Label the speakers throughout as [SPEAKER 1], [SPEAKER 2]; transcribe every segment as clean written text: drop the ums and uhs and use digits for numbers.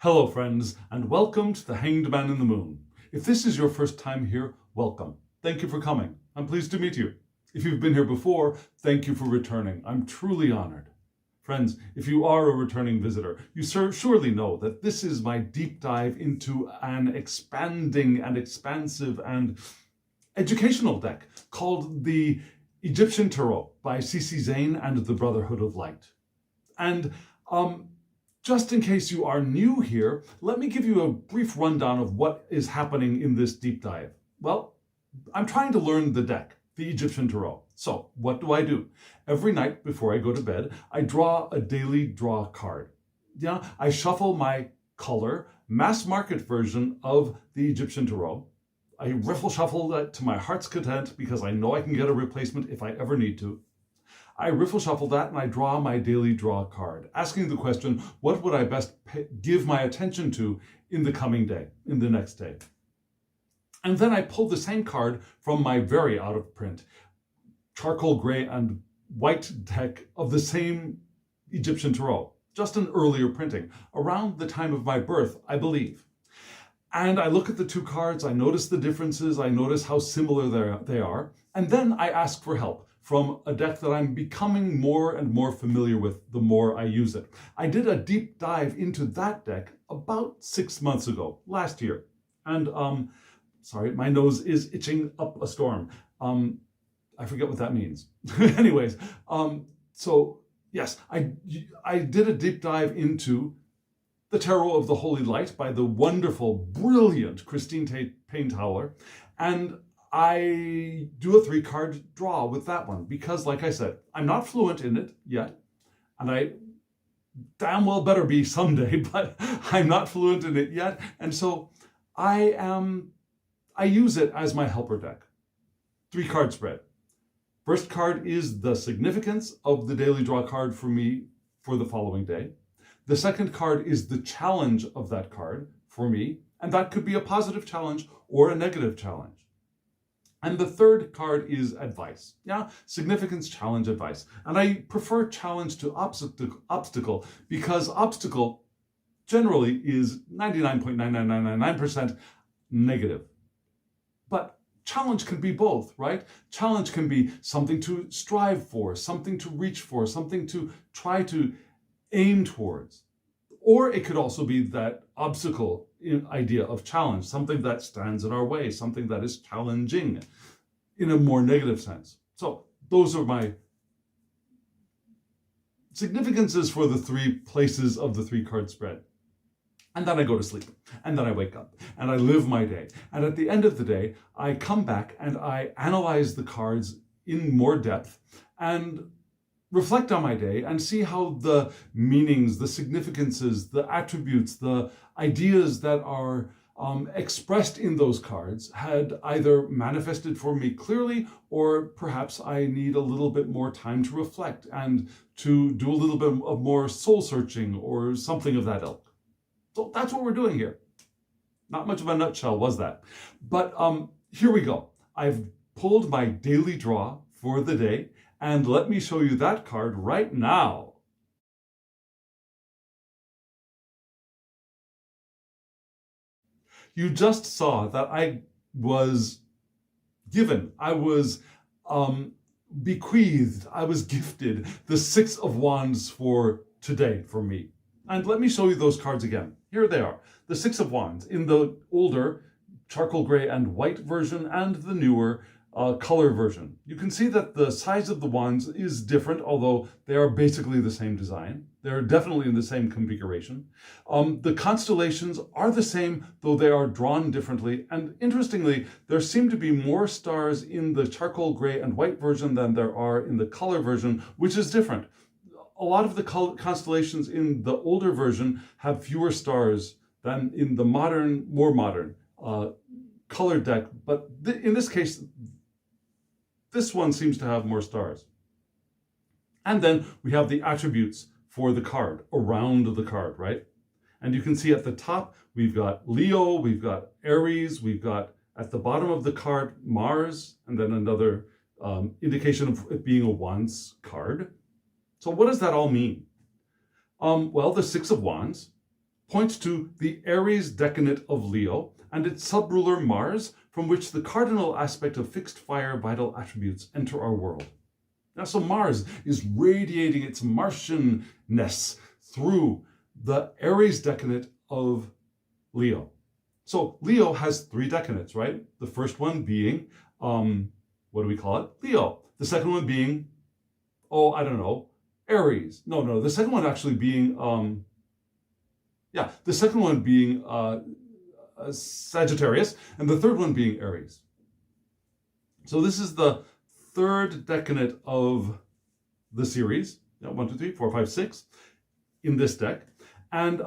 [SPEAKER 1] Hello friends, and welcome to the Hanged Man in the Moon. If this is your first time here, welcome. Thank you for coming. I'm pleased to meet you. If you've been here before, thank you for returning. I'm truly honored. Friends, if you are a returning visitor, you surely know that this is my deep dive into an expanding and expansive and educational deck called the Egyptian Tarot by C.C. Zane and the Brotherhood of Light. And just in case you are new here, let me give you a brief rundown of what is happening in this deep dive. Well, I'm trying to learn the deck, the Egyptian Tarot. So what do? Every night before I go to bed, I draw a daily draw card. Yeah, I shuffle my color, mass market version of the Egyptian Tarot. I riffle shuffle that to my heart's content because I know I can get a replacement if I ever need to. I riffle shuffle that and I draw my daily draw card, asking the question, what would I best give my attention to in the coming day, in the next day? And then I pull the same card from my very out of print charcoal gray and white deck of the same Egyptian Tarot, just an earlier printing, around the time of my birth, I believe. And I look at the two cards, I notice the differences, I notice how similar they are, and then I ask for help from a deck that I'm becoming more and more familiar with the more I use it. I did a deep dive into that deck about 6 months ago, last year. And, sorry, my nose is itching up a storm. I forget what that means. Anyways, so yes, I did a deep dive into The Tarot of the Holy Light by the wonderful, brilliant Christine Payne-Towler. And I do a 3-card draw with that one because, like I said, I'm not fluent in it yet. And I damn well better be someday, but I'm not fluent in it yet. And so I use it as my helper deck. 3-card spread. First card is the significance of the daily draw card for me for the following day. The second card is the challenge of that card for me, and that could be a positive challenge or a negative challenge. And the third card is advice. Yeah, significance, challenge, advice. And I prefer challenge to obstacle because obstacle generally is 99.99999% negative. But challenge can be both, right? Challenge can be something to strive for, something to reach for, something to try to aim towards. Or it could also be that obstacle idea of challenge, something that stands in our way, something that is challenging in a more negative sense. So those are my significances for the 3 places of the 3-card spread. And then I go to sleep, and then I wake up, and I live my day. And at the end of the day, I come back and I analyze the cards in more depth and reflect on my day and see how the meanings, the significances, the attributes, the ideas that are expressed in those cards had either manifested for me clearly, or perhaps I need a little bit more time to reflect and to do a little bit of more soul searching or something of that ilk. So that's what we're doing here. Not much of a nutshell, was that? But here we go. I've pulled my daily draw for the day, and let me show you that card right now. You just saw that I was given, I was bequeathed, I was gifted the 6 of Wands for today for me. And let me show you those cards again. Here they are. The 6 of Wands in the older charcoal gray and white version and the newer color version. You can see that the size of the wands is different, although they are basically the same design. They're definitely in the same configuration. The constellations are the same, though they are drawn differently. And interestingly, there seem to be more stars in the charcoal gray and white version than there are in the color version, which is different. A lot of the constellations in the older version have fewer stars than in the modern, more modern color deck. But in this case, this one seems to have more stars. And then we have the attributes for the card, around the card, right? And you can see at the top, we've got Leo, we've got Aries, we've got at the bottom of the card, Mars, and then another indication of it being a Wands card. So what does that all mean? Well, the 6 of Wands points to the Aries decanate of Leo and its subruler Mars, from which the cardinal aspect of fixed fire vital attributes enter our world. Now, so Mars is radiating its Martianness through the Aries decanate of Leo. So Leo has 3 decanates, right? The first one being, what do we call it? Leo. The second one being, Aries. No, the second one actually being, the second one being Sagittarius, and the third one being Aries. So this is the 3rd decanate of the series, 1, 2, 3, 4, 5, 6, in this deck. And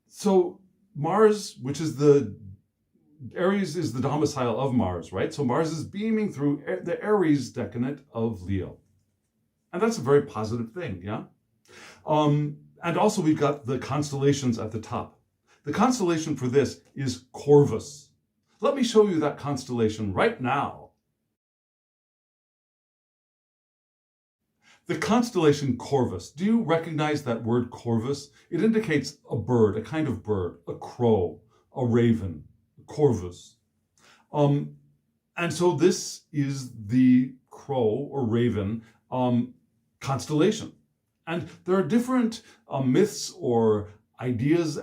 [SPEAKER 1] so Mars, which is Aries is the domicile of Mars, right? So Mars is beaming through the Aries decanate of Leo. And that's a very positive thing, yeah? And also we've got the constellations at the top. The constellation for this is Corvus. Let me show you that constellation right now. The constellation Corvus. Do you recognize that word Corvus? It indicates a bird, a kind of bird, a crow, a raven, Corvus. And so this is the crow or raven constellation. And there are different myths or ideas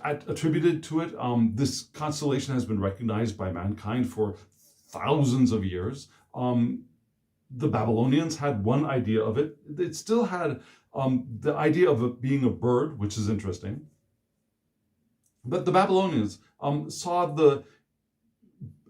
[SPEAKER 1] attributed to it. This constellation has been recognized by mankind for thousands of years. The Babylonians had one idea of it. It still had the idea of it being a bird, which is interesting. But the Babylonians saw the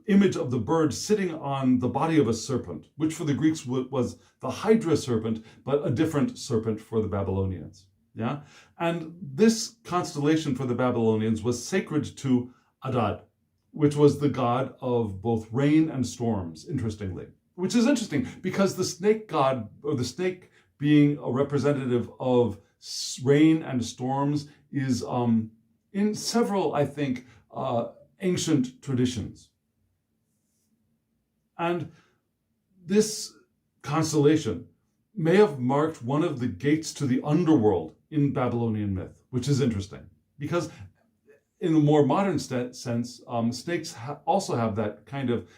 [SPEAKER 1] image of the bird sitting on the body of a serpent, which for the Greeks was the Hydra serpent, but a different serpent for the Babylonians. Yeah, and this constellation for the Babylonians was sacred to Adad, which was the god of both rain and storms, interestingly. Which is interesting because the snake god, or the snake being a representative of rain and storms, is in several, I think, ancient traditions. And this constellation may have marked one of the gates to the underworld in Babylonian myth, which is interesting because in a more modern sense, snakes also have that kind of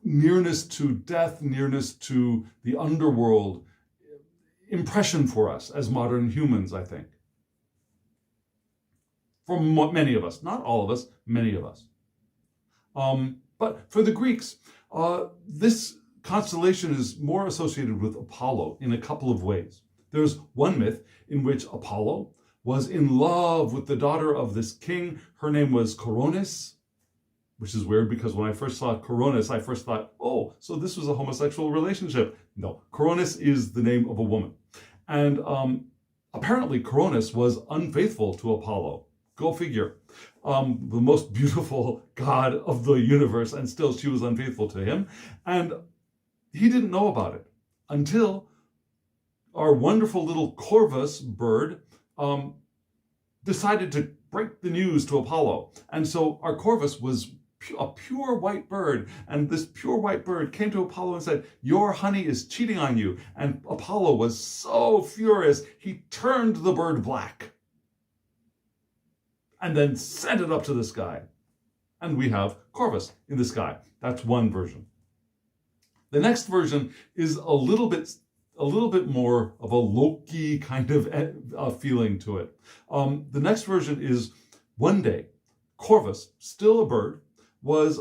[SPEAKER 1] nearness to death, nearness to the underworld impression for us as modern humans, I think. For many of us, not all of us, many of us. But for the Greeks, this constellation is more associated with Apollo in a couple of ways. There's one myth in which Apollo was in love with the daughter of this king. Her name was Coronis, which is weird because when I first saw Coronis, I first thought, oh, so this was a homosexual relationship. No, Coronis is the name of a woman. And apparently Coronis was unfaithful to Apollo. Go figure. The most beautiful god of the universe, and still she was unfaithful to him. And he didn't know about it until our wonderful little Corvus bird decided to break the news to Apollo. And so our Corvus was a pure white bird, and this pure white bird came to Apollo and said, your honey is cheating on you. And Apollo was so furious, he turned the bird black and then sent it up to the sky. And we have Corvus in the sky. That's one version. The next version is a little bit more of a Loki kind of feeling to it. The next version is one day, Corvus, still a bird, was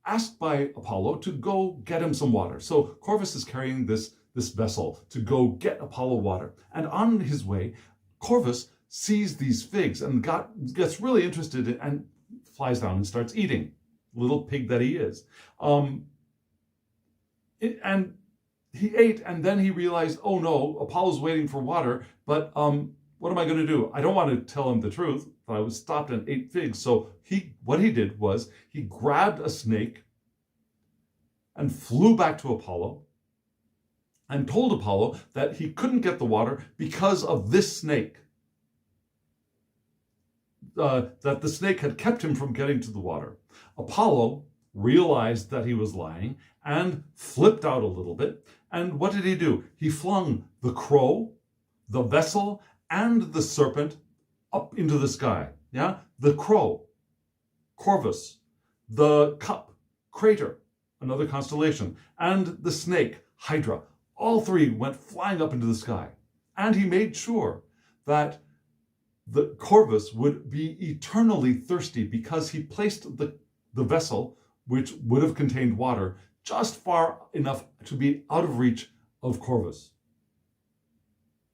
[SPEAKER 1] asked by Apollo to go get him some water. So Corvus is carrying this vessel to go get Apollo water. And on his way, Corvus sees these figs and gets really interested and flies down and starts eating. Little pig that he is. And he ate, and then he realized, oh no, Apollo's waiting for water, but what am I going to do? I don't want to tell him the truth, but I was stopped and ate figs. So what he did was he grabbed a snake and flew back to Apollo and told Apollo that he couldn't get the water because of this snake. That the snake had kept him from getting to the water. Apollo realized that he was lying and flipped out a little bit. And what did he do? He flung the crow, the vessel and the serpent up into the sky. Yeah, the crow, Corvus, the cup, Crater, another constellation, and the snake, Hydra. All three went flying up into the sky. And he made sure that the Corvus would be eternally thirsty because he placed the vessel, which would have contained water, just far enough to be out of reach of Corvus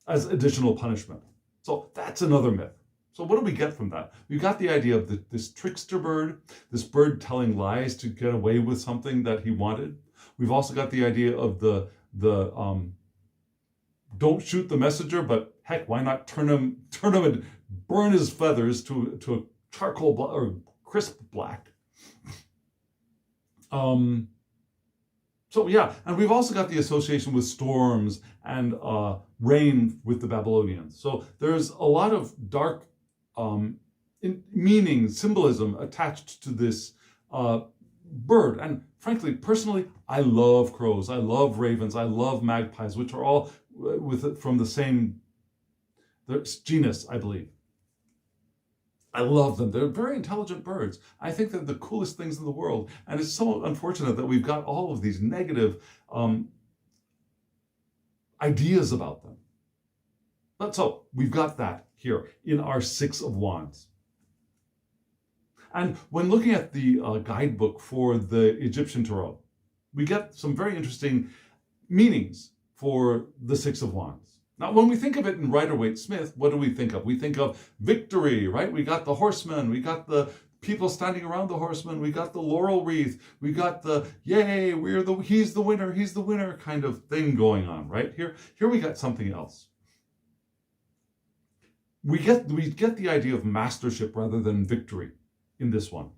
[SPEAKER 1] as additional punishment. So that's another myth. So what do we get from that? We got the idea of this trickster bird, this bird telling lies to get away with something that he wanted. We've also got the idea of the don't shoot the messenger, but heck, why not turn him and burn his feathers to a charcoal or crisp black. So yeah, and we've also got the association with storms and rain with the Babylonians. So there's a lot of dark meaning, symbolism attached to this bird. And frankly, personally, I love crows, I love ravens, I love magpies, which are all from the same genus, I believe. I love them. They're very intelligent birds. I think they're the coolest things in the world. And it's so unfortunate that we've got all of these negative ideas about them. But so we've got that here in our Six of Wands. And when looking at the guidebook for the Egyptian Tarot, we get some very interesting meanings for the Six of Wands. Now, when we think of it in Rider-Waite-Smith, what do we think of? We think of victory, right? We got the horsemen, we got the people standing around the horsemen, we got the laurel wreath, we got the yay, he's the winner kind of thing going on, right? Here we got something else. We get the idea of mastership rather than victory in this one.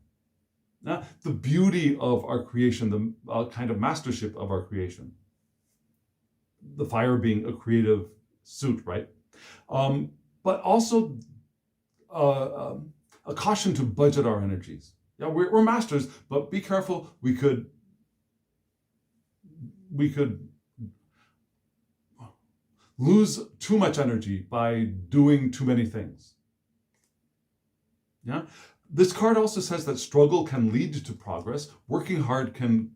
[SPEAKER 1] Now, the beauty of our creation, the kind of mastership of our creation. The fire being a creative suit, right? But also a caution to budget our energies. Yeah, we're masters, but be careful. We could lose too much energy by doing too many things. Yeah. This card also says that struggle can lead to progress. Working hard can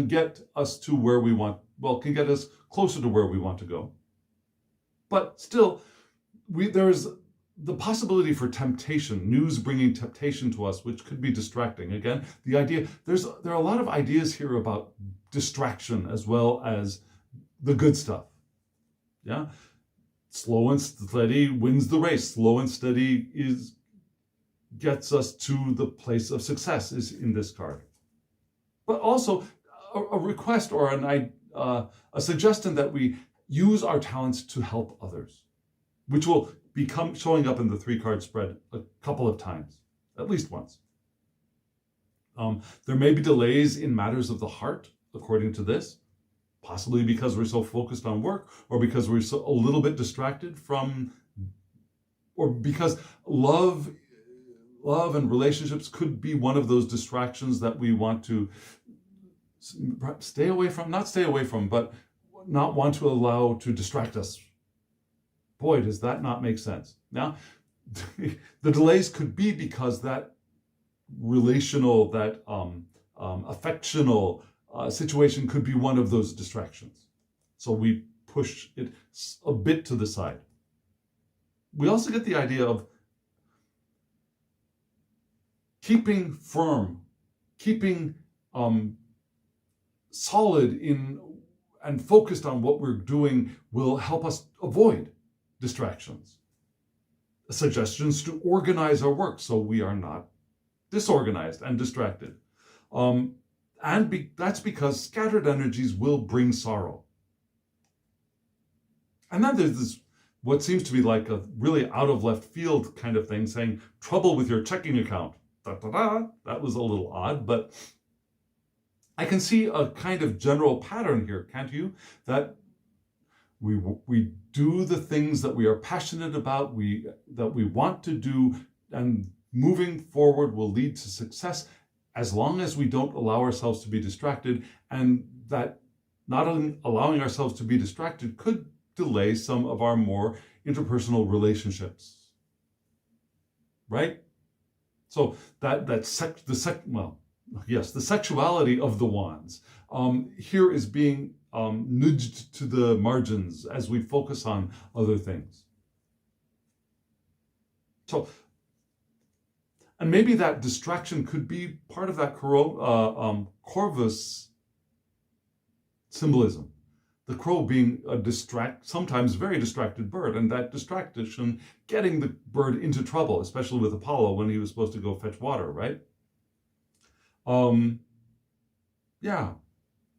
[SPEAKER 1] get us to where we want. Well, can get us closer to where we want to go. But still, there's the possibility for temptation, news bringing temptation to us, which could be distracting. Again, the idea, there are a lot of ideas here about distraction as well as the good stuff. Yeah, slow and steady wins the race. Slow and steady gets us to the place of success is in this card. But also a request or a suggestion that we use our talents to help others, which will become showing up in the 3-card spread a couple of times, at least once. There may be delays in matters of the heart, according to this, possibly because we're so focused on work, or because we're a little bit distracted from, or because love and relationships could be one of those distractions that we want to not stay away from, but not want to allow to distract us. Boy, does that not make sense. Now, the delays could be because that relational, that affectional situation could be one of those distractions. So we push it a bit to the side. We also get the idea of keeping firm, keeping solid in and focused on what we're doing will help us avoid distractions. Suggestions to organize our work so we are not disorganized and distracted. That's because scattered energies will bring sorrow. And then there's this, what seems to be like a really out of left field kind of thing, saying trouble with your checking account. That was a little odd, but I can see a kind of general pattern here, can't you? That we do the things that we are passionate about, that we want to do, and moving forward will lead to success as long as we don't allow ourselves to be distracted. And that not allowing ourselves to be distracted could delay some of our more interpersonal relationships, right? So the sexuality of the wands here is being nudged to the margins as we focus on other things. So, and maybe that distraction could be part of that Corvus symbolism. The crow being a sometimes very distracted bird, and that distraction getting the bird into trouble, especially with Apollo when he was supposed to go fetch water, right? Yeah,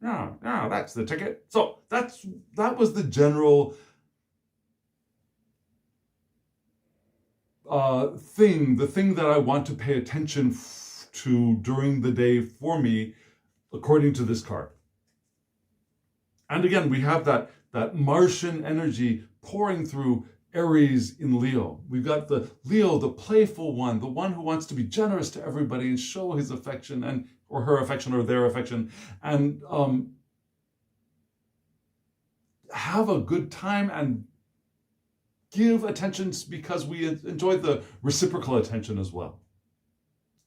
[SPEAKER 1] that's the ticket. So that was the general the thing that I want to pay attention to during the day for me, according to this card. And again, we have that Martian energy pouring through Aries in Leo. We've got the Leo, the playful one, the one who wants to be generous to everybody and show his affection or her affection or their affection, and have a good time and give attention because we enjoy the reciprocal attention as well.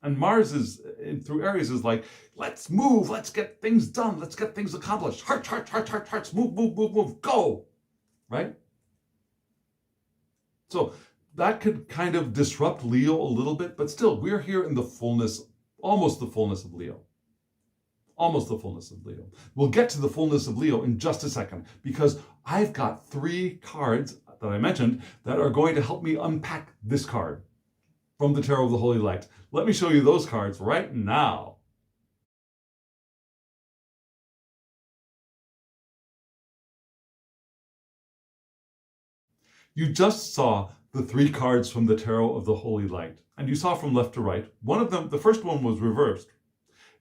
[SPEAKER 1] And Mars through Aries is like, let's move, let's get things done, let's get things accomplished. Hearts, move, go, right? So that could kind of disrupt Leo a little bit, but still, we're here in the fullness, almost the fullness of Leo. Almost the fullness of Leo. We'll get to the fullness of Leo in just a second, because I've got 3 cards that I mentioned that are going to help me unpack this card from the Tarot of the Holy Light. Let me show you those cards right now. You just saw the 3 cards from the Tarot of the Holy Light, and you saw from left to right. One of them, the first one, was reversed.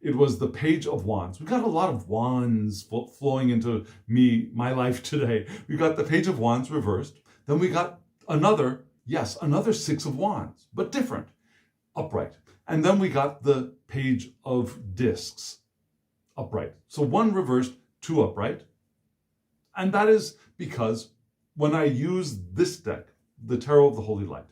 [SPEAKER 1] It was the Page of Wands. We got a lot of wands flowing into my life today. We got the Page of Wands reversed. Then we got another 6 of Wands, but different, upright. And then we got the Page of Discs, upright. So 1 reversed, 2 upright. And that is because when I use this deck, the Tarot of the Holy Light,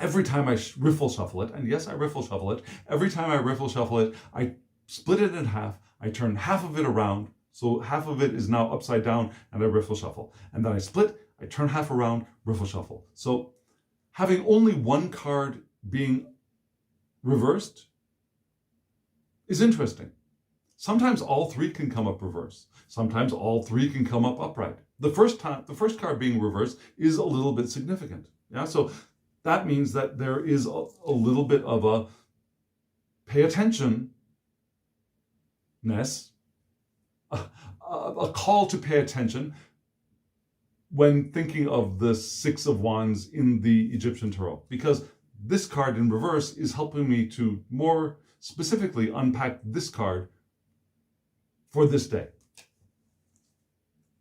[SPEAKER 1] every time I riffle shuffle it, and yes, I riffle shuffle it, every time I riffle shuffle it, I split it in half, I turn half of it around, so half of it is now upside down, and I riffle shuffle. And then I split, I turn half around, riffle shuffle. So having only 1 card being reversed is interesting. Sometimes all 3 can come up reverse. Sometimes all 3 can come up upright. The first card being reversed is a little bit significant. Yeah, so that means that there is a little bit of a pay attention-ness, a call to pay attention when thinking of the 6 of Wands in the Egyptian Tarot, because this card in reverse is helping me to more specifically unpack this card for this day.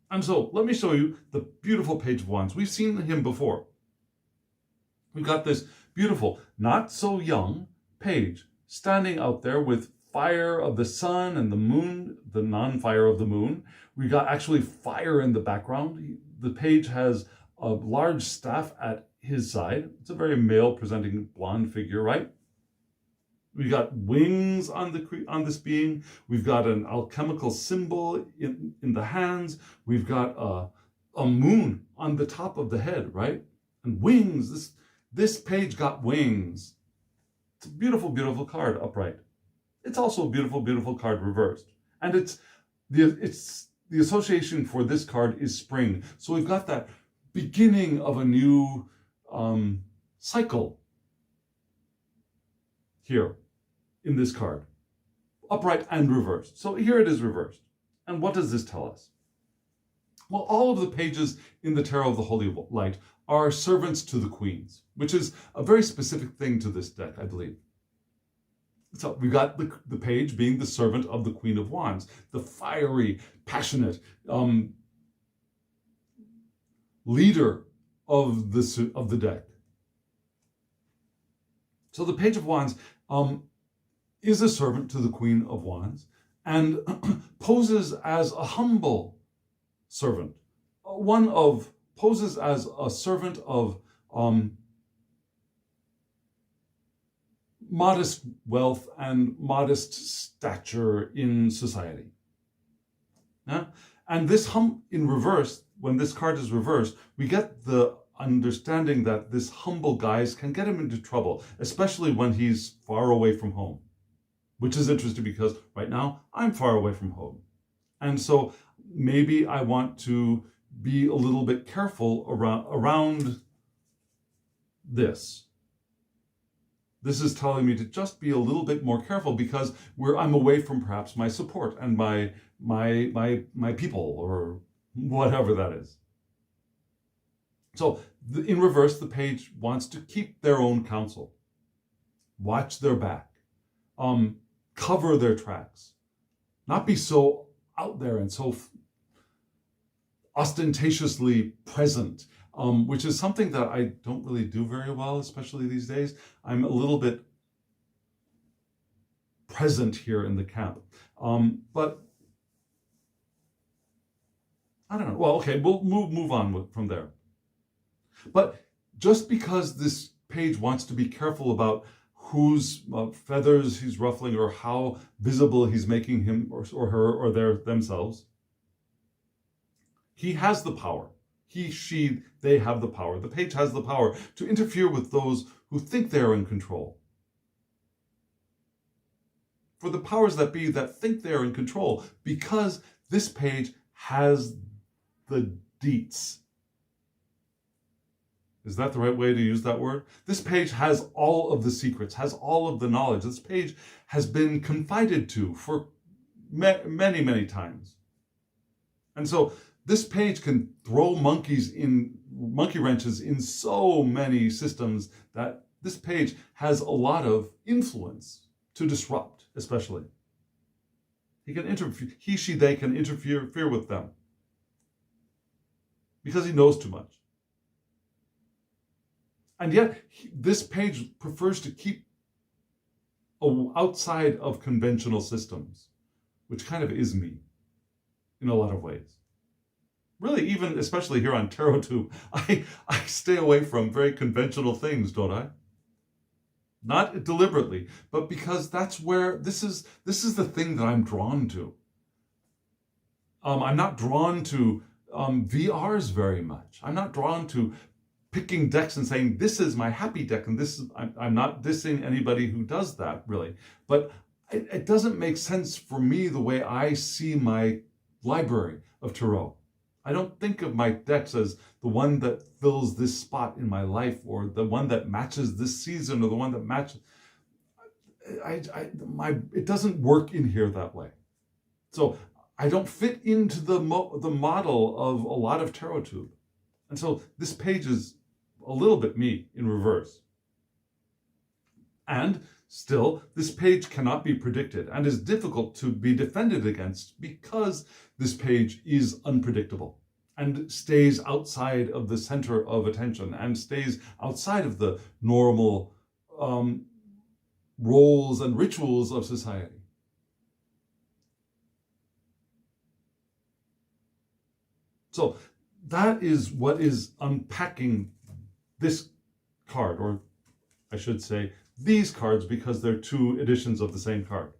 [SPEAKER 1] And so let me show you the beautiful Page of Wands. We've seen him before. We've got this beautiful, not so young page standing out there with fire of the sun and the moon, the non-fire of the moon. We got actually fire in the background. The page has a large staff at his side. It's a very male-presenting blonde figure, right? We got wings on this being. We've got an alchemical symbol in the hands. We've got a moon on the top of the head, right? And wings. This page got wings. It's a beautiful, beautiful card upright. It's also a beautiful, beautiful card reversed. And it's the association for this card is spring. So we've got that beginning of a new cycle here in this card, upright and reversed. So here it is reversed. And what does this tell us? Well, all of the pages in the Tarot of the Holy Light are servants to the queens, which is a very specific thing to this deck, I believe. So we've got the page being the servant of the Queen of Wands, the fiery, passionate leader of the deck. So the Page of Wands is a servant to the Queen of Wands and poses as a humble servant, poses as a servant of modest wealth and modest stature in society. Yeah? And this in reverse, when this card is reversed, we get the understanding that this humble guise can get him into trouble, especially when he's far away from home, which is interesting because right now I'm far away from home. And so maybe I want to be a little bit careful around this. This is telling me to just be a little bit more careful because I'm away from perhaps my support and my people or whatever that is. So in reverse, the page wants to keep their own counsel, watch their back, cover their tracks, not be so out there and so ostentatiously present, which is something that I don't really do very well, especially these days. I'm a little bit present here in the camp, but I don't know. Well, okay, we'll move on from there. But just because this page wants to be careful about whose feathers he's ruffling or how visible he's making him or her or themselves, he has the power. He, she, they have the power. The page has the power to interfere with those who think they're in control. For the powers that be that think they're in control, because this page has the deets. Is that the right way to use that word? This page has all of the secrets, has all of the knowledge. This page has been confided to for many, many times. And so this page can throw monkey wrenches in so many systems that this page has a lot of influence to disrupt, especially. He can interfere, they can interfere with them because he knows too much. And yet, this page prefers to keep outside of conventional systems, which kind of is me in a lot of ways. Really, even especially here on TarotTube, I stay away from very conventional things, don't I? Not deliberately, but because that's where this is the thing that I'm drawn to. I'm not drawn to VRs very much. I'm not drawn to picking decks and saying, this is my happy deck, and this is, I'm not dissing anybody who does that, really. But it doesn't make sense for me the way I see my library of tarot. I don't think of my decks as the one that fills this spot in my life, or the one that matches this season, or the one that matches. It doesn't work in here that way. So I don't fit into the model of a lot of TarotTube. And so this page is a little bit me in reverse. And still, this page cannot be predicted and is difficult to be defended against because this page is unpredictable and stays outside of the center of attention and stays outside of the normal roles and rituals of society. So that is what is unpacking this card, or I should say these cards, because they're two editions of the same card.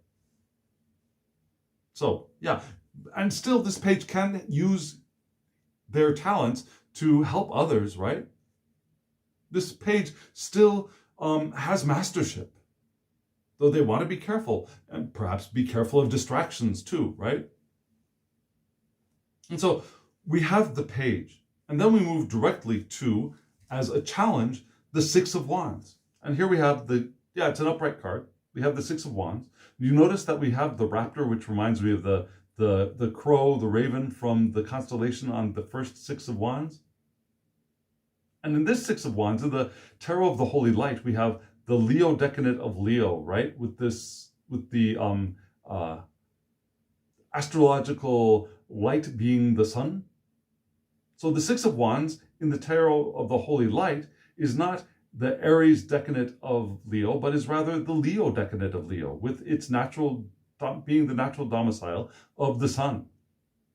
[SPEAKER 1] So yeah, and still this page can use their talents to help others, right? This page still has mastership, though they want to be careful, and perhaps be careful of distractions too, right? And so we have the page, and then we move directly to, as a challenge, the Six of Wands. And here we have it's an upright card. We have the Six of Wands. You notice that we have the raptor, which reminds me of the crow, the raven from the constellation on the first Six of Wands. And in this Six of Wands, in the Tarot of the Holy Light, we have the Leo decanate of Leo, right? With the astrological light being the sun. So the Six of Wands in the Tarot of the Holy Light is not the Aries decanate of Leo, but is rather the Leo decanate of Leo, with its being the natural domicile of the sun,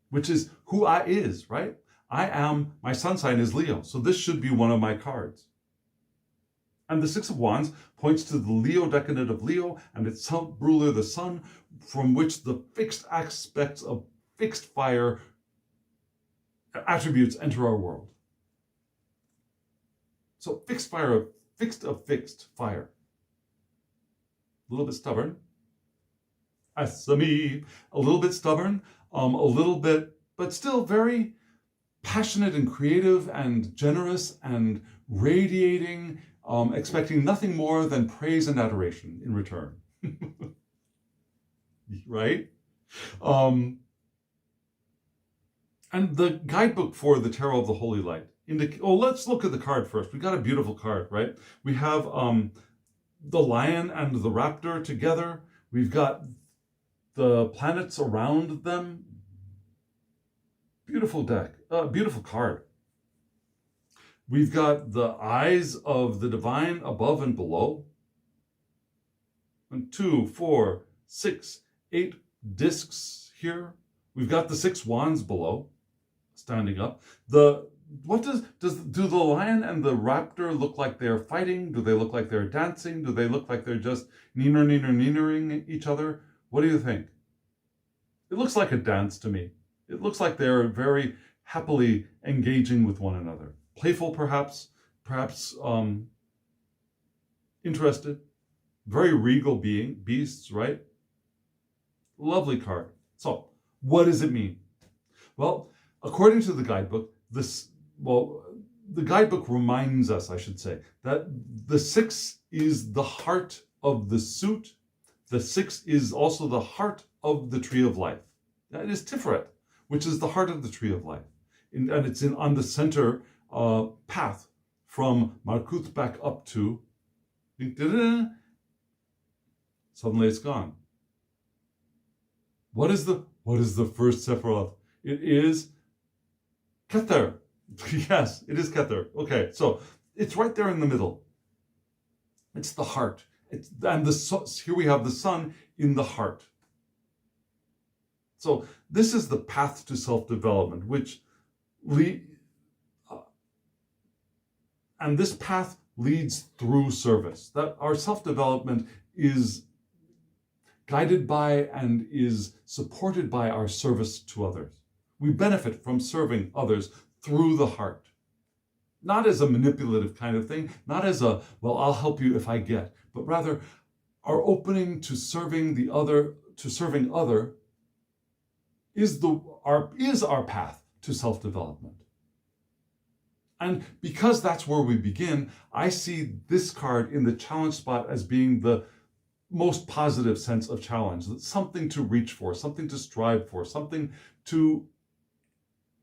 [SPEAKER 1] which is who I is, right? My sun sign is Leo, so this should be one of my cards. And the Six of Wands points to the Leo decadent of Leo and its ruler, the sun, from which the fixed aspects of fixed fire attributes enter our world. So fixed fire, fixed fire. A little bit stubborn. SME, a little bit stubborn, a little bit, but still very passionate and creative and generous and radiating, expecting nothing more than praise and adoration in return. Right? And the guidebook for the Tarot of the Holy Light. Let's look at the card first. We got a beautiful card, right? We have the lion and the raptor together. We've got the planets around them. Beautiful deck, beautiful card. We've got the eyes of the divine above and below. And 2, 4, 6, 8 discs here. We've got the 6 wands below, standing up. Do the lion and the raptor look like they're fighting? Do they look like they're dancing? Do they look like they're just neenering each other? What do you think? It looks like a dance to me. It looks like they're very happily engaging with one another. Playful, perhaps interested. Very regal beasts, right? Lovely card. So, what does it mean? Well, according to the guidebook, the guidebook reminds us, I should say, that the 6 is the heart of the suit. The 6 is also the heart of the tree of life. That is Tiferet, which is the heart of the tree of life. And it's on the center path from Malkuth back up to... Suddenly it's gone. What is the first Sephiroth? It is Keter. Yes, it is Keter. Okay, so it's right there in the middle. It's the heart. Here we have the sun in the heart. So this is the path to self-development, and this path leads through service. That our self-development is guided by and is supported by our service to others. We benefit from serving others through the heart. Not as a manipulative kind of thing, not as I'll help you if I get, but rather our opening to serving other is our path to self-development. And because that's where we begin, I see this card in the challenge spot as being the most positive sense of challenge. Something to reach for, something to strive for, something to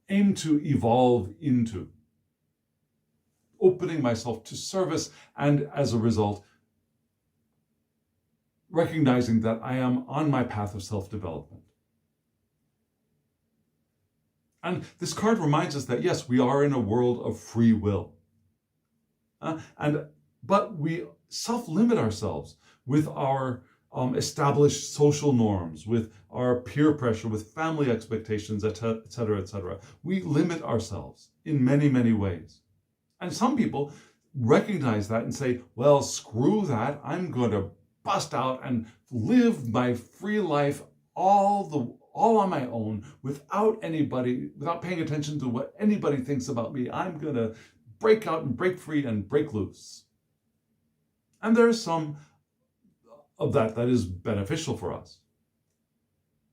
[SPEAKER 1] aim to evolve into. Opening myself to service, and as a result, recognizing that I am on my path of self-development. And this card reminds us that, yes, we are in a world of free will. But we self-limit ourselves with our established social norms, with our peer pressure, with family expectations, etc., etc. We limit ourselves in many, many ways. And some people recognize that and say, well, screw that. I'm going to bust out and live my free life all on my own, without paying attention to what anybody thinks about me. I'm going to break out and break free and break loose. And there's some of that is beneficial for us.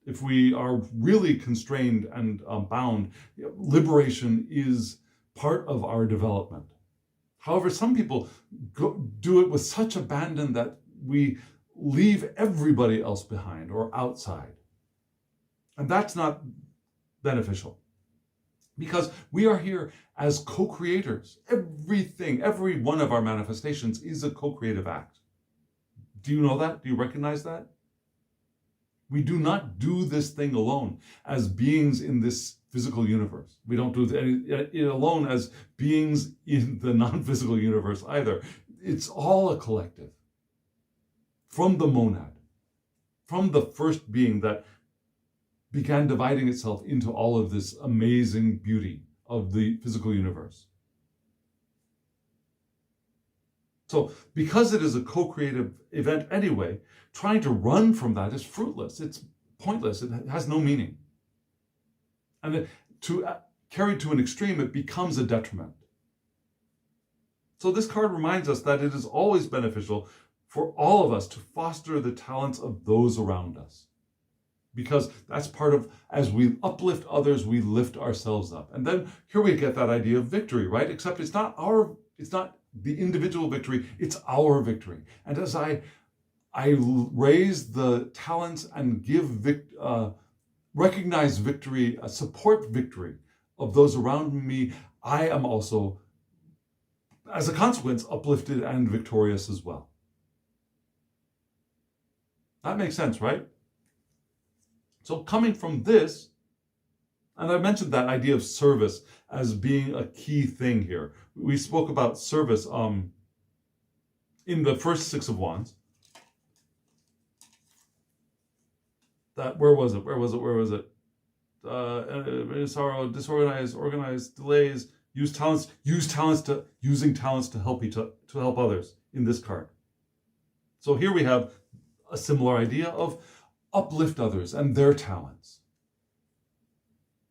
[SPEAKER 1] If we are really constrained and bound, liberation is part of our development. However, some people do it with such abandon that we leave everybody else behind or outside. And that's not beneficial, because we are here as co-creators. Every one of our manifestations is a co-creative act. Do you know that? Do you recognize that? We do not do this thing alone as beings in this physical universe. We don't do it alone as beings in the non-physical universe either. It's all a collective. From the monad, from the first being that began dividing itself into all of this amazing beauty of the physical universe. So because it is a co-creative event anyway, trying to run from that is fruitless. It's pointless. It has no meaning. And carried to an extreme, it becomes a detriment. So this card reminds us that it is always beneficial for all of us to foster the talents of those around us. Because that's part of, as we uplift others, we lift ourselves up. And then here we get that idea of victory, right? Except it's not the individual victory, it's our victory. And as I raise the talents and recognize victory, support victory of those around me, I am also, as a consequence, uplifted and victorious as well. That makes sense, right? So coming from this, and I mentioned that idea of service as being a key thing here. We spoke about service in the first Six of Wands. Where was it? Sorrow, disorganized, organized, delays, using talents to help others in this card. So here we have a similar idea of uplift others and their talents,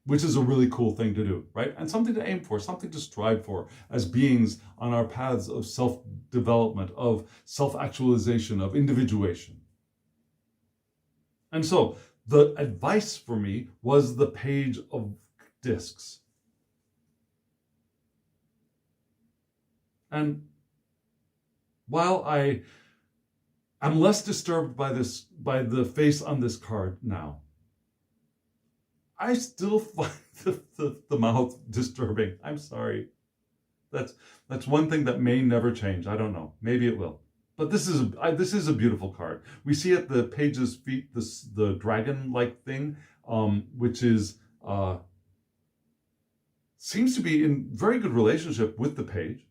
[SPEAKER 1] which is a really cool thing to do, right? And something to aim for, something to strive for as beings on our paths of self-development, of self-actualization, of individuation. And so the advice for me was the Page of Discs. And while I am less disturbed by the face on this card now, I still find the mouth disturbing. I'm sorry. That's one thing that may never change. I don't know. Maybe it will. But this is a beautiful card. We see at the page's feet the dragon-like thing, which is seems to be in very good relationship with the page,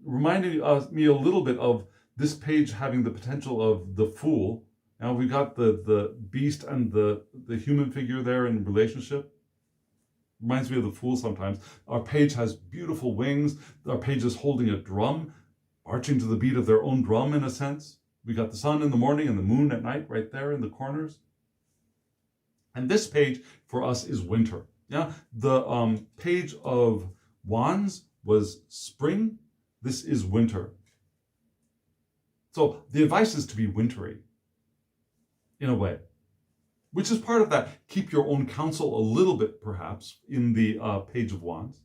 [SPEAKER 1] reminding me a little bit of this page having the potential of the Fool. Now we've got the beast and the human figure there in relationship. Reminds me of the Fool sometimes. Our page has beautiful wings. Our page is holding a drum, marching to the beat of their own drum in a sense. We got the sun in the morning and the moon at night right there in the corners. And this page for us is winter. Yeah, the Page of Wands was spring. This is winter. So the advice is to be wintry in a way, which is part of that. Keep your own counsel a little bit, perhaps, in the Page of Wands.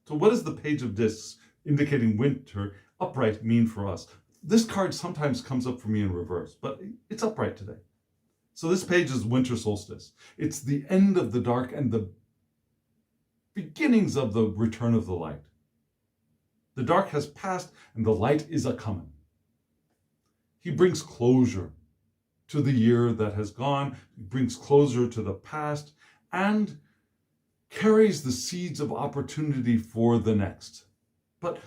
[SPEAKER 1] So what does the Page of Discs, indicating winter, upright, mean for us? This card sometimes comes up for me in reverse, but it's upright today. So this page is winter solstice. It's the end of the dark and the beginnings of the return of the light. The dark has passed and the light is a-coming. He brings closure to the year that has gone, he brings closure to the past, and carries the seeds of opportunity for the next. But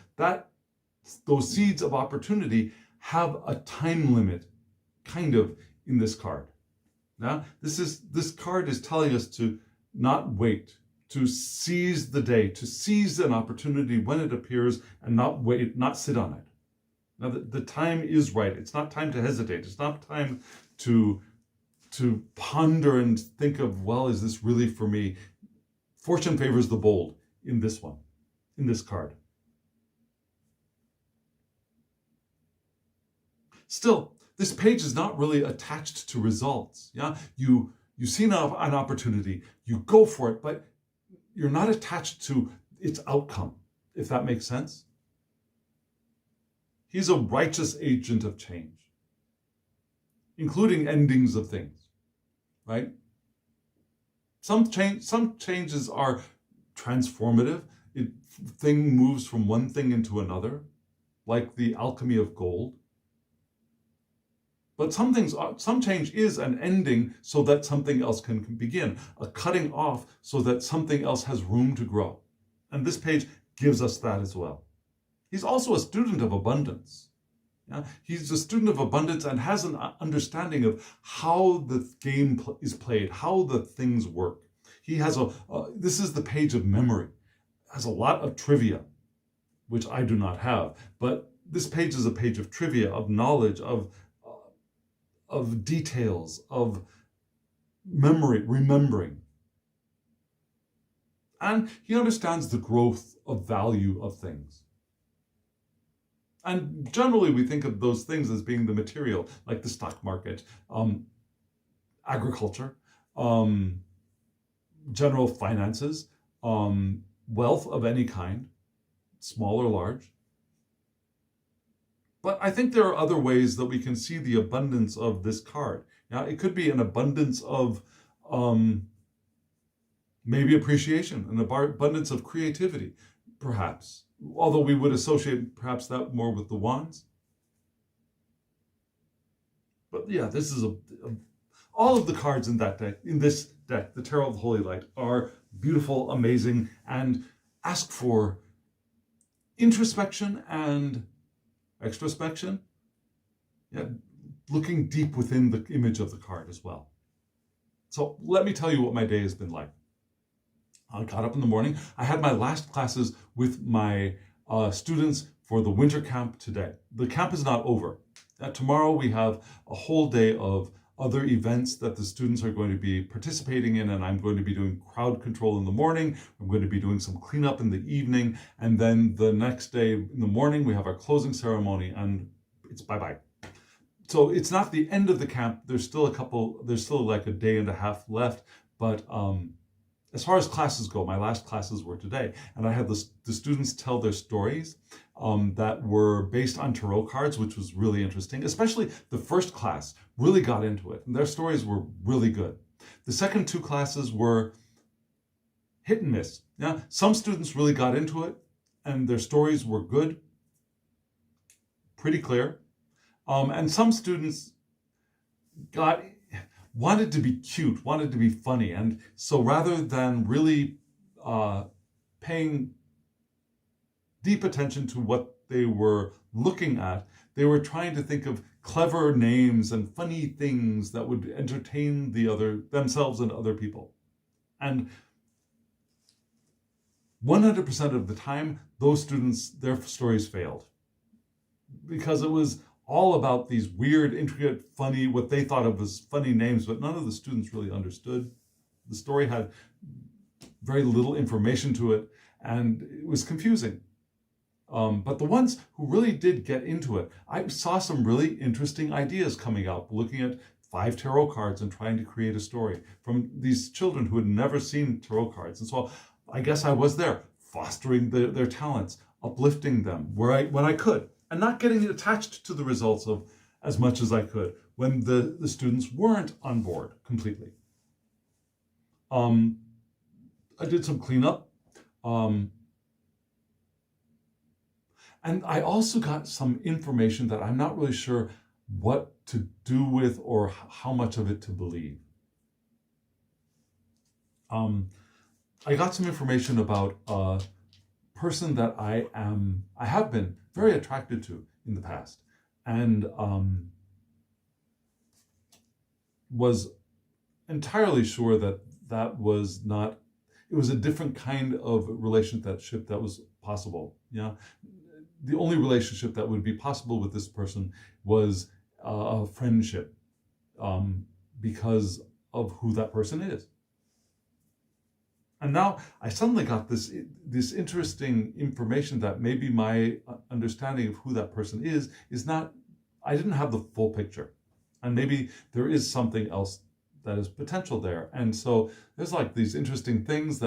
[SPEAKER 1] those seeds of opportunity have a time limit, kind of, in this card. Now, this card is telling us to not wait, to seize the day, to seize an opportunity when it appears and not wait, not sit on it. Now, the time is right. It's not time to hesitate. It's not time to ponder and think of, well, is this really for me? Fortune favors the bold in this one, in this card. Still, this page is not really attached to results. Yeah, you see an opportunity, you go for it, but you're not attached to its outcome, if that makes sense. He's a righteous agent of change, including endings of things, right? Some changes are transformative. Thing moves from one thing into another, like the alchemy of gold. But some change is an ending so that something else can begin, a cutting off so that something else has room to grow. And this page gives us that as well. He's also a student of abundance. Yeah? He's a student of abundance and has an understanding of how the game is played, how the things work. He has this is the page of memory. It has a lot of trivia, which I do not have. But this page is a page of trivia, of knowledge, of details, of memory, remembering. And he understands the growth of value of things. And generally we think of those things as being the material, like the stock market, agriculture, general finances, wealth of any kind, small or large. But I think there are other ways that we can see the abundance of this card. Now, it could be an abundance of maybe appreciation, an abundance of creativity, perhaps. Although we would associate perhaps that more with the wands. But yeah, this is all of the cards in that deck, in this deck, the Tarot of the Holy Light, are beautiful, amazing, and ask for introspection and extrospection. Yeah, looking deep within the image of the card as well. So let me tell you what my day has been like. I got up in the morning. I had my last classes with my students for the winter camp today. The camp is not over. Tomorrow we have a whole day of other events that the students are going to be participating in, and I'm going to be doing crowd control in the morning. I'm going to be doing some cleanup in the evening, and then the next day in the morning we have our closing ceremony, and it's bye-bye. So it's not the end of the camp. There's still like a day and a half left, but as far as classes go, my last classes were today, and I had the students tell their stories that were based on tarot cards, which was really interesting. Especially the first class really got into it, and their stories were really good. The second two classes were hit and miss. Yeah, some students really got into it, and their stories were good, pretty clear, and some students wanted to be cute, wanted to be funny. And so rather than really paying deep attention to what they were looking at, they were trying to think of clever names and funny things that would entertain themselves and other people. And 100% of the time, those students, their stories failed. Because it was all about these weird, intricate, funny, what they thought of as funny names, but none of the students really understood. The story had very little information to it, and it was confusing. But the ones who really did get into it, I saw some really interesting ideas coming out, looking at 5 tarot cards and trying to create a story from these children who had never seen tarot cards. And so I guess I was there, fostering their talents, uplifting them when I could, and not getting attached to the results of as much as I could when the students weren't on board completely. I did some cleanup. And I also got some information that I'm not really sure what to do with or how much of it to believe. I got some information about a person that I have been very attracted to in the past, and was entirely sure that was not, it was a different kind of relationship that was possible. Yeah, the only relationship that would be possible with this person was a friendship, because of who that person is. And now I suddenly got this interesting information that maybe my understanding of who that person is not, I didn't have the full picture. And maybe there is something else that is potential there. And so there's like these interesting things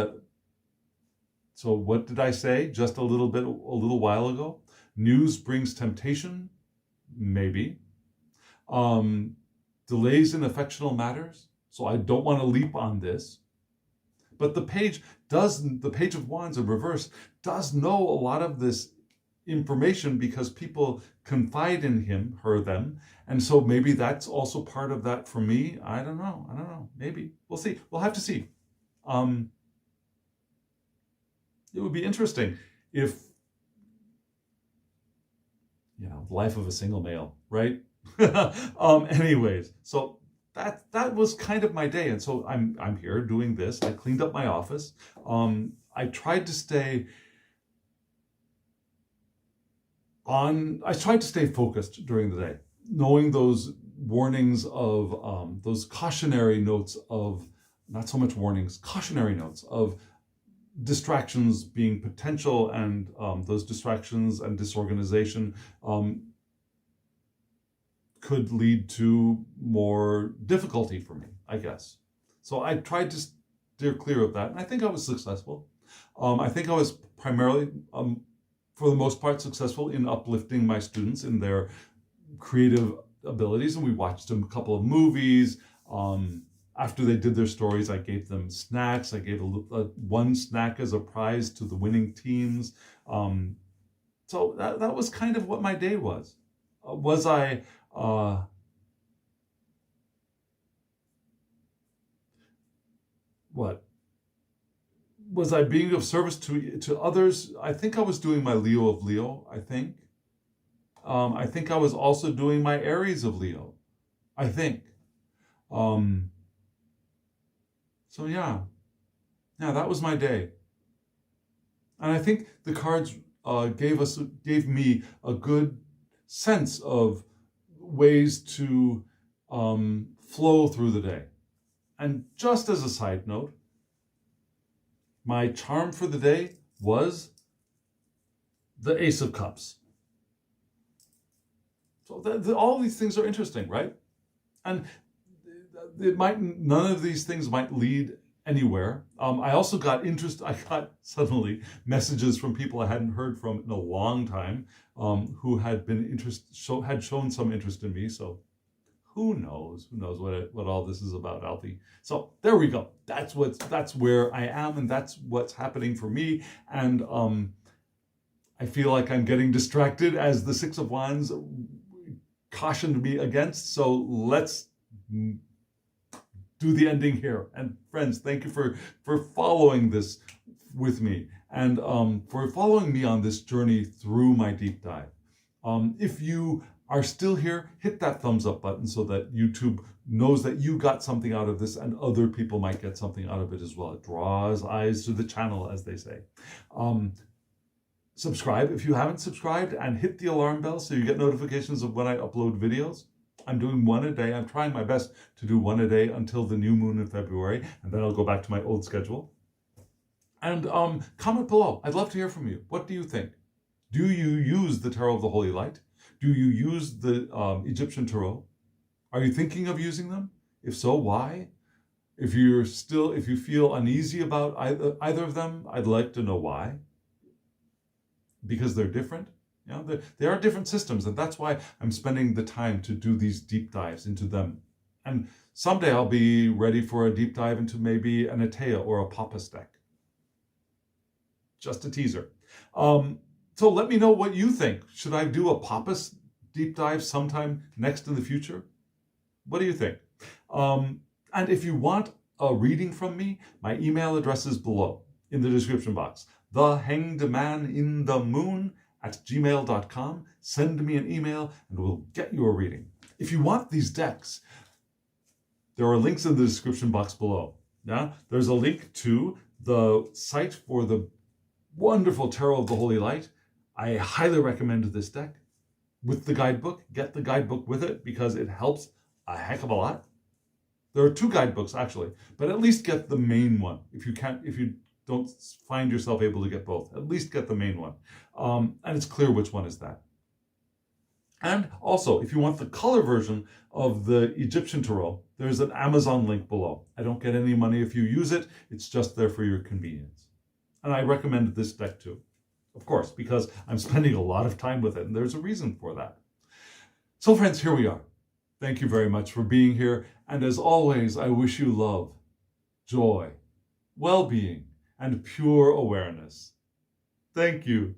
[SPEAKER 1] so what did I say just a little while ago? News brings temptation, maybe. Delays in affectional matters, so I don't want to leap on this. But the Page of Wands in reverse does know a lot of this information because people confide in him, them. And so maybe that's also part of that for me. I don't know. Maybe. We'll see. We'll have to see. It would be interesting if, the life of a single male, right? Anyways, so that was kind of my day. And so I'm here doing this. I cleaned up my office. I tried to stay focused during the day, knowing those warnings of those cautionary notes of, not so much warnings, cautionary notes of distractions being potential, and those distractions and disorganization could lead to more difficulty for me, I guess. So I tried to steer clear of that, and I think I was successful. I think I was primarily, for the most part, successful in uplifting my students in their creative abilities, and we watched a couple of movies. After they did their stories, I gave them snacks. I gave one snack as a prize to the winning teams. So that was kind of what my day was. Was I being of service to others? I think I was doing my Leo of Leo, I think. I think I was also doing my Aries of Leo, I think. So yeah, that was my day. And I think the cards gave me a good sense of ways to flow through the day. And just as a side note, my charm for the day was the Ace of Cups. So all these things are interesting, right? And none of these things might lead anywhere. I also got suddenly messages from people I hadn't heard from in a long time, who had shown some interest in me. So who knows what all this is about, Alfie. So there we go. That's where I am, and that's what's happening for me. And I feel like I'm getting distracted, as the Six of Wands cautioned me against. So let's do the ending here. And friends, thank you for following this with me, and for following me on this journey through my deep dive. If you are still here, hit that thumbs up button so that YouTube knows that you got something out of this, and other people might get something out of it as well. It draws eyes to the channel, as they say. Subscribe if you haven't subscribed, and hit the alarm bell so you get notifications of when I upload videos. I'm doing one a day. I'm trying my best to do one a day until the new moon in February, and then I'll go back to my old schedule. And comment below. I'd love to hear from you. What do you think? Do you use the Tarot of the Holy Light? Do you use the Egyptian Tarot? Are you thinking of using them? If so, why? If you feel uneasy about either of them, I'd like to know why. Because they're different. They are different systems, and that's why I'm spending the time to do these deep dives into them. And someday I'll be ready for a deep dive into maybe an Atea or a Papas deck. Just a teaser. So let me know what you think. Should I do a Papas deep dive sometime next in the future? What do you think? And if you want a reading from me, my email address is below in the description box. thehangedmaninthemoon@gmail.com. Send me an email and we'll get you a reading. If you want these decks, there are links in the description box below. Yeah, there's a link to the site for the wonderful Tarot of the Holy Light. I highly recommend this deck with the guidebook. Get the guidebook with it because it helps a heck of a lot. There are 2 guidebooks actually, but at least get the main one. If you don't find yourself able to get both, at least get the main one. And it's clear which one is that. And also, if you want the color version of the Egyptian Tarot, there's an Amazon link below. I don't get any money if you use it. It's just there for your convenience. And I recommend this deck too, of course, because I'm spending a lot of time with it, and there's a reason for that. So friends, here we are. Thank you very much for being here. And as always, I wish you love, joy, well-being, and pure awareness. Thank you.